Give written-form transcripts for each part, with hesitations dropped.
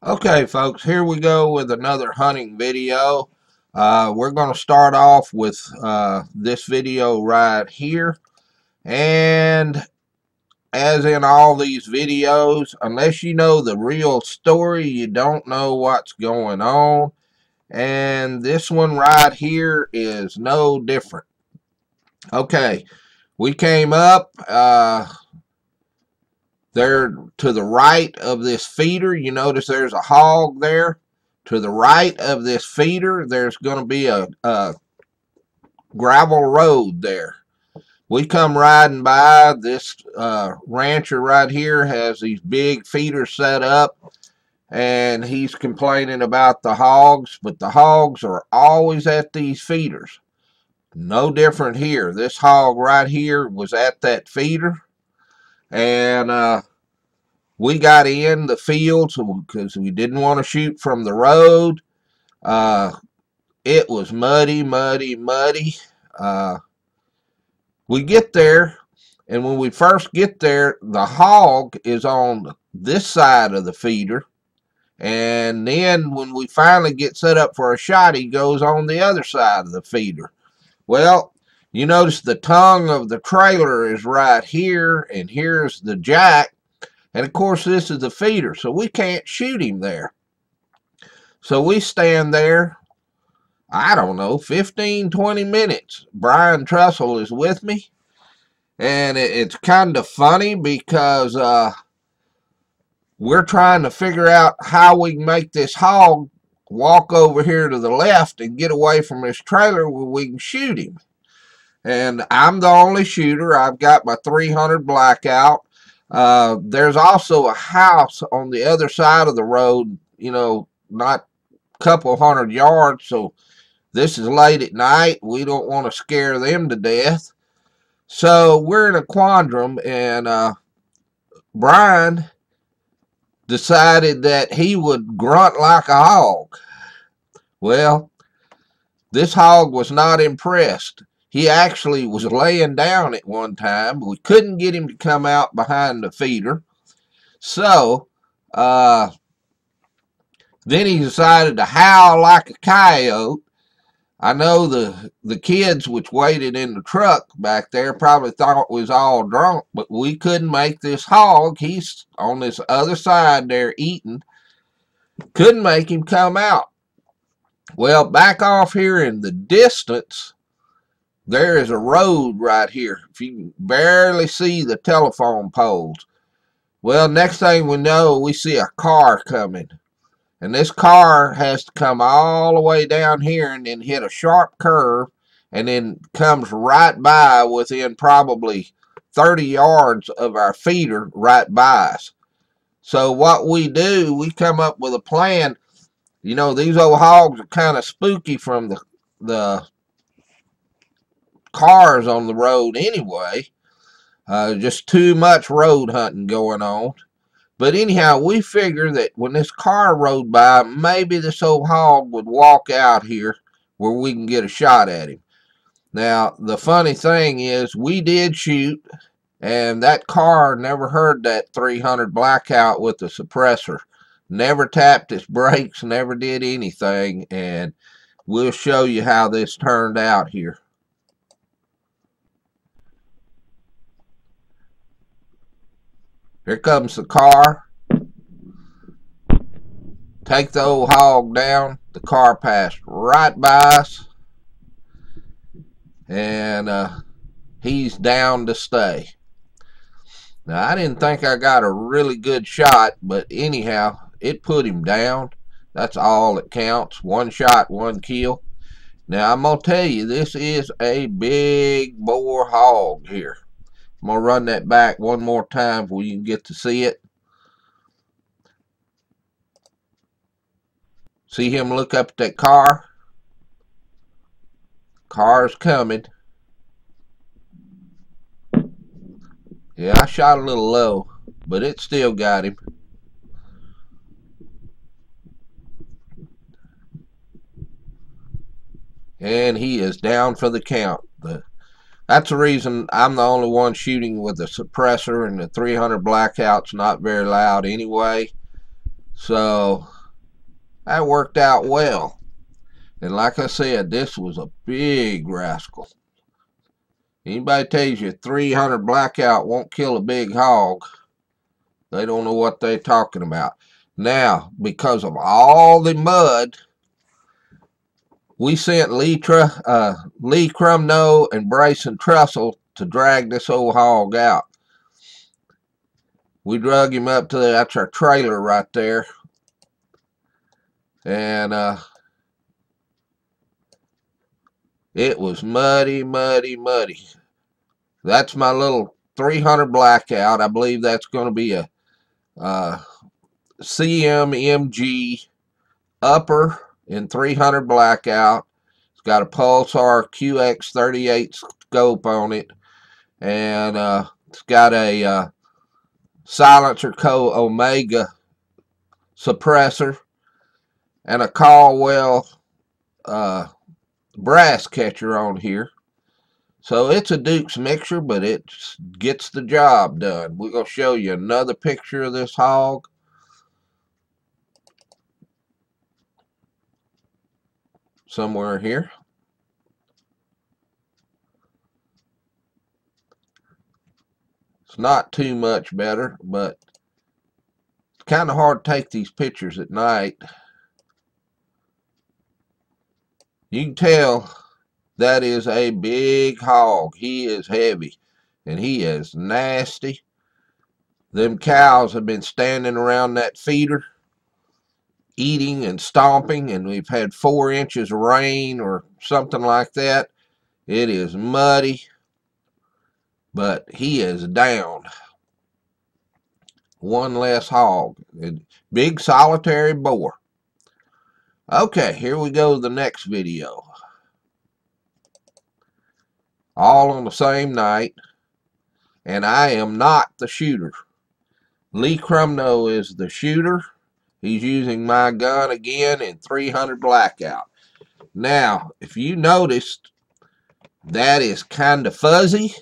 Okay, folks, here we go with another hunting video. We're going to start off with this video right here. And as in all these videos, unless you know the real story, you don't know what's going on. And this one right here is no different. Okay, we came up there to the right of this feeder. You notice there's a hog there. To the right of this feeder, there's going to be a gravel road there. We come riding by. This rancher right here has these big feeders set up, and he's complaining about the hogs, but the hogs are always at these feeders. No different here. This hog right here was at that feeder, and we got in the fields because we didn't want to shoot from the road. It was muddy, muddy, muddy. We get there, and when we first get there, the hog is on this side of the feeder. And then when we finally get set up for a shot, he goes on the other side of the feeder. Well, you notice the tongue of the trailer is right here, and here's the jack. And of course, this is the feeder, so we can't shoot him there. So we stand there, I don't know, 15, 20 minutes. Brian Trussell is with me. And it's kind of funny because we're trying to figure out how we can make this hog walk over here to the left and get away from this trailer where we can shoot him. And I'm the only shooter. I've got my 300 blackout. There's also a house on the other side of the road, you know, not a couple hundred yards. So this is late at night. We don't want to scare them to death. So we're in a quandrum, and Brian decided that he would grunt like a hog. Well, this hog was not impressed. He actually was laying down at one time. We couldn't get him to come out behind the feeder. So, then he decided to howl like a coyote. I know the kids which waited in the truck back there probably thought we was all drunk, but we couldn't make this hog. He's on this other side there eating. Couldn't make him come out. Well, back off here in the distance, there is a road right here. If you can barely see the telephone poles. Well, next thing we know, we see a car coming. And this car has to come all the way down here and then hit a sharp curve and then comes right by within probably 30 yards of our feeder right by us. So what we do, we come up with a plan. You know, these old hogs are kind of spooky from the cars on the road anyway. Just too much road hunting going on. But anyhow, we figure that when this car rode by, maybe this old hog would walk out here where we can get a shot at him. Now, the funny thing is, we did shoot, and that car never heard that 300 blackout with the suppressor. Never tapped its brakes, never did anything, and we'll show you how this turned out here. Here comes the car. Take the old hog down. The car passed right by us. And he's down to stay. Now, I didn't think I got a really good shot, but anyhow, it put him down. That's all that counts. One shot, one kill. Now, I'm going to tell you, this is a big bore hog here. I'm going to run that back one more time so you can get to see it. See him look up at that car? Car's coming. Yeah, I shot a little low, but it still got him. And he is down for the count. That's the reason I'm the only one shooting with the suppressor, and the 300 blackout's not very loud anyway. So that worked out well. And like I said, this was a big rascal. Anybody tells you 300 blackout won't kill a big hog, they don't know what they're talking about. Now, because of all the mud, we sent Lee Crumno and Bryson Trussell to drag this old hog out. We drug him up to that's our trailer right there. And it was muddy, muddy, muddy. That's my little 300 blackout. I believe that's going to be a CMMG upper in 300 blackout. It's got a Pulsar QX38 scope on it, and it's got a Silencer Co Omega suppressor and a Caldwell brass catcher on here. So it's a Duke's mixture, but it gets the job done. We're going to show you another picture of this hog. Somewhere here. It's not too much better, but it's kind of hard to take these pictures at night. You can tell that is a big hog. He is heavy, and he is nasty. Them cows have been standing around that feeder, eating and stomping, and we've had 4 inches of rain or something like that. It is muddy, but he is down. One less hog. Big solitary boar. Okay, here we go to the next video. All on the same night, and I am not the shooter. Lee Crumno is the shooter. He's using my gun again in 300 blackout. Now, if you noticed, that is kind of fuzzy.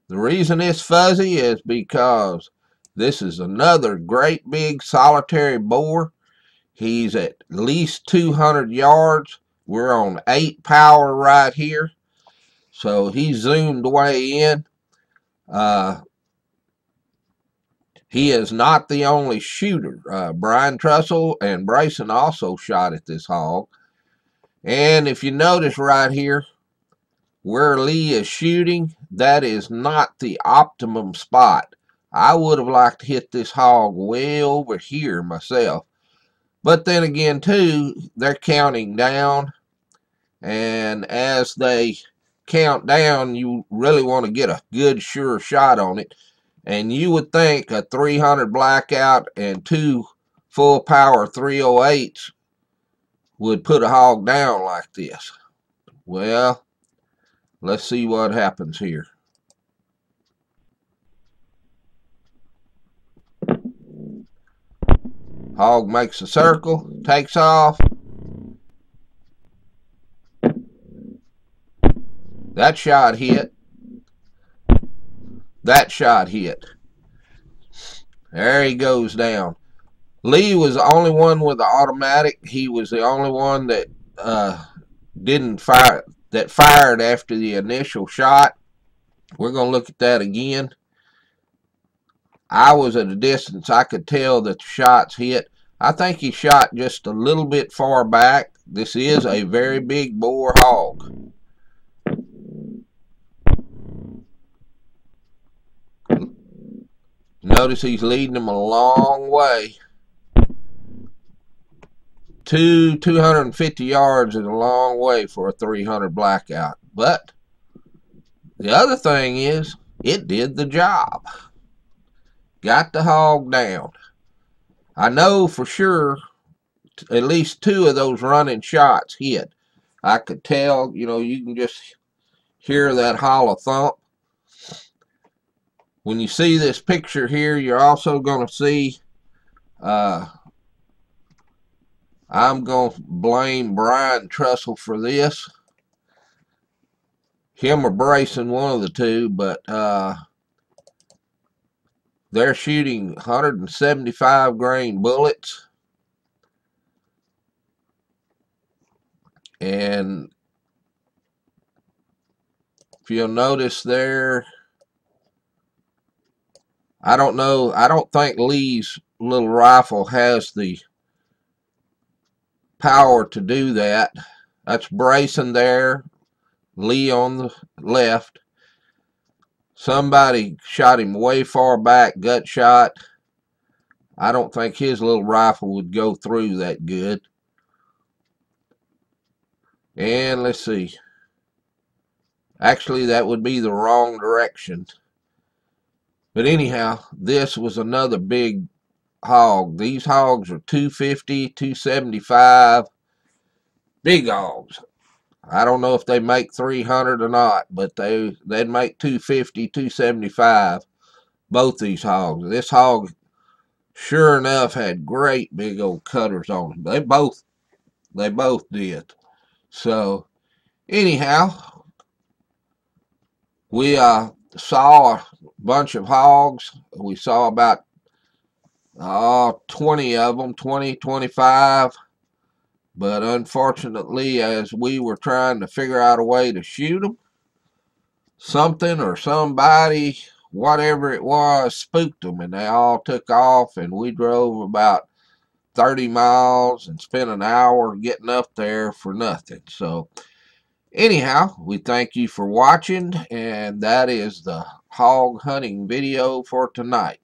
The reason it's fuzzy is because this is another great big solitary boar. He's at least 200 yards. We're on 8 power right here. So he's zoomed way in. He is not the only shooter. Brian Trussell and Bryson also shot at this hog. And if you notice right here, where Lee is shooting, that is not the optimum spot. I would have liked to hit this hog way over here myself. But then again, too, they're counting down. And as they count down, you really want to get a good, sure shot on it. And you would think a 300 blackout and 2 full power 308s would put a hog down like this. Well, let's see what happens here. Hog makes a circle, takes off. That shot hit. That shot hit. There he goes down. Lee was the only one with the automatic. He was the only one that didn't fire, that fired after the initial shot. We're going to look at that again. I was at a distance. I could tell that the shots hit. I think he shot just a little bit far back. This is a very big boar hog. Notice he's leading them a long way. 250 yards is a long way for a 300 blackout. But the other thing is, it did the job. Got the hog down. I know for sure at least 2 of those running shots hit. I could tell, you know, you can just hear that hollow thump. When you see this picture here, you're also going to see, I'm going to blame Brian Trussell for this. Him or Bryson, one of the two, but They're shooting 175 grain bullets. And if you'll notice there, I don't know, I don't think Lee's little rifle has the power to do that. That's Brayson there, Lee on the left. Somebody shot him way far back, gut shot. I don't think his little rifle would go through that good. And let's see. Actually, that would be the wrong direction. But anyhow, this was another big hog. These hogs are 250, 275. Big hogs. I don't know if they make 300 or not, but they'd make 250, 275. Both these hogs. This hog, sure enough, had great big old cutters on them. They both did. So anyhow, we saw a bunch of hogs. We saw about 20 of them, 20, 25. But unfortunately, as we were trying to figure out a way to shoot them, something or somebody, whatever it was, spooked them, and they all took off, and we drove about 30 miles and spent an hour getting up there for nothing. So anyhow, we thank you for watching, and that is the hog hunting video for tonight.